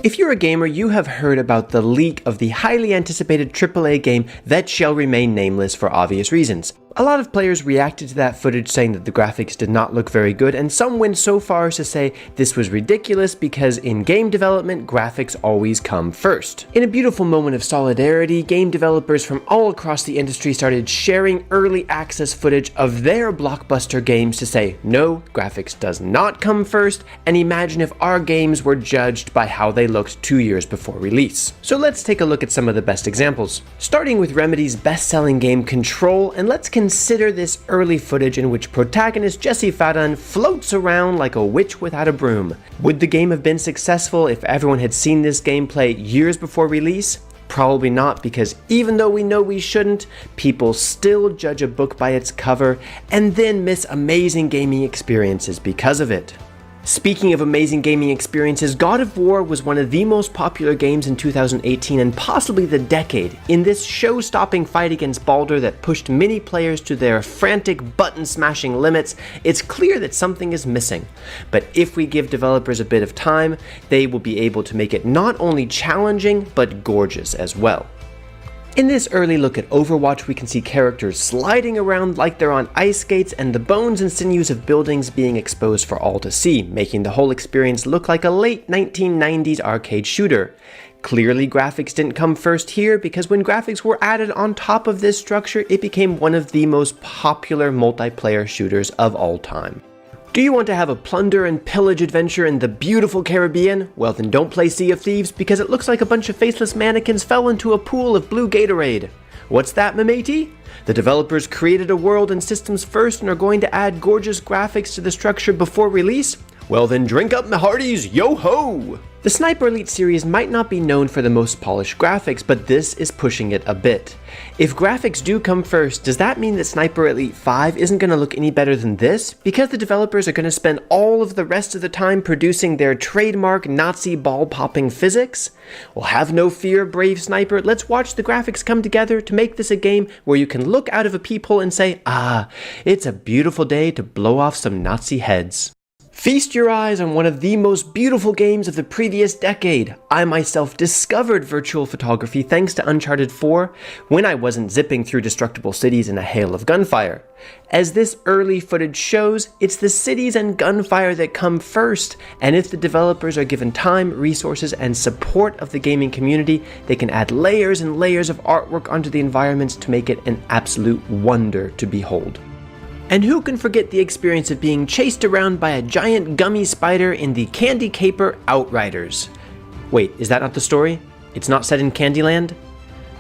If you're a gamer, you have heard about the leak of the highly anticipated AAA game that shall remain nameless for obvious reasons. A lot of players reacted to that footage saying that the graphics did not look very good, and some went so far as to say this was ridiculous because in game development, graphics always come first. In a beautiful moment of solidarity, game developers from all across the industry started sharing early access footage of their blockbuster games to say, no, graphics does not come first, and imagine if our games were judged by how they looked 2 years before release. So let's take a look at some of the best examples. Starting with Remedy's best-selling game Control, and let's consider this early footage in which protagonist Jesse Faden floats around like a witch without a broom. Would the game have been successful if everyone had seen this gameplay years before release? Probably not, because even though we know we shouldn't, people still judge a book by its cover and then miss amazing gaming experiences because of it. Speaking of amazing gaming experiences, God of War was one of the most popular games in 2018 and possibly the decade. In this show-stopping fight against Baldur that pushed many players to their frantic button-smashing limits, it's clear that something is missing. But if we give developers a bit of time, they will be able to make it not only challenging, but gorgeous as well. In this early look at Overwatch, we can see characters sliding around like they're on ice skates and the bones and sinews of buildings being exposed for all to see, making the whole experience look like a late 1990s arcade shooter. Clearly, graphics didn't come first here, because when graphics were added on top of this structure, it became one of the most popular multiplayer shooters of all time. Do you want to have a plunder and pillage adventure in the beautiful Caribbean? Well, then don't play Sea of Thieves, because it looks like a bunch of faceless mannequins fell into a pool of blue Gatorade. What's that, matey? The developers created a world and systems first and are going to add gorgeous graphics to the structure before release? Well then drink up my hearties, yo-ho! The Sniper Elite series might not be known for the most polished graphics, but this is pushing it a bit. If graphics do come first, does that mean that Sniper Elite 5 isn't going to look any better than this? Because the developers are going to spend all of the rest of the time producing their trademark Nazi ball-popping physics? Well, have no fear, brave sniper. Let's watch the graphics come together to make this a game where you can look out of a peephole and say, ah, it's a beautiful day to blow off some Nazi heads. Feast your eyes on one of the most beautiful games of the previous decade. I myself discovered virtual photography thanks to Uncharted 4 when I wasn't zipping through destructible cities in a hail of gunfire. As this early footage shows, it's the cities and gunfire that come first, and if the developers are given time, resources, and support of the gaming community, they can add layers and layers of artwork onto the environments to make it an absolute wonder to behold. And who can forget the experience of being chased around by a giant gummy spider in the candy caper Outriders? Wait, is that not the story? It's not set in Candyland?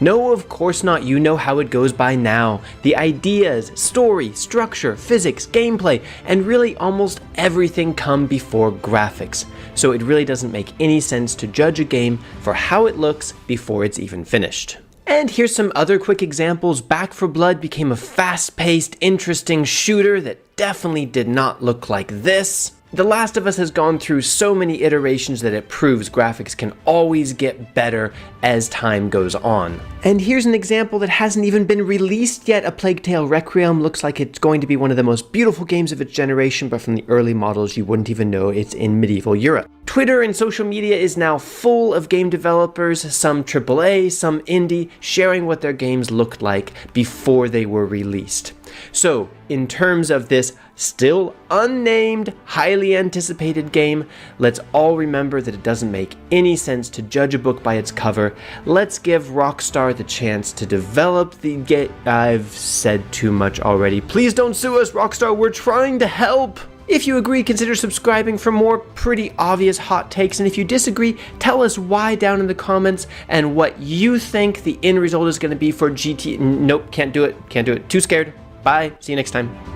No, of course not. You know how it goes by now. The ideas, story, structure, physics, gameplay, and really almost everything come before graphics. So it really doesn't make any sense to judge a game for how it looks before it's even finished. And here's some other quick examples. Back 4 Blood became a fast-paced, interesting shooter that definitely did not look like this. The Last of Us has gone through so many iterations that it proves graphics can always get better as time goes on. And here's an example that hasn't even been released yet. A Plague Tale Requiem looks like it's going to be one of the most beautiful games of its generation, but from the early models you wouldn't even know it's in medieval Europe. Twitter and social media is now full of game developers, some AAA, some indie, sharing what their games looked like before they were released. So, in terms of this still unnamed, highly anticipated game, let's all remember that it doesn't make any sense to judge a book by its cover. Let's give Rockstar the chance to develop the game. I've said too much already. Please don't sue us, Rockstar, we're trying to help! If you agree, consider subscribing for more pretty obvious hot takes, and if you disagree, tell us why down in the comments and what you think the end result is going to be for GT. Nope, can't do it, too scared. Bye, see you next time.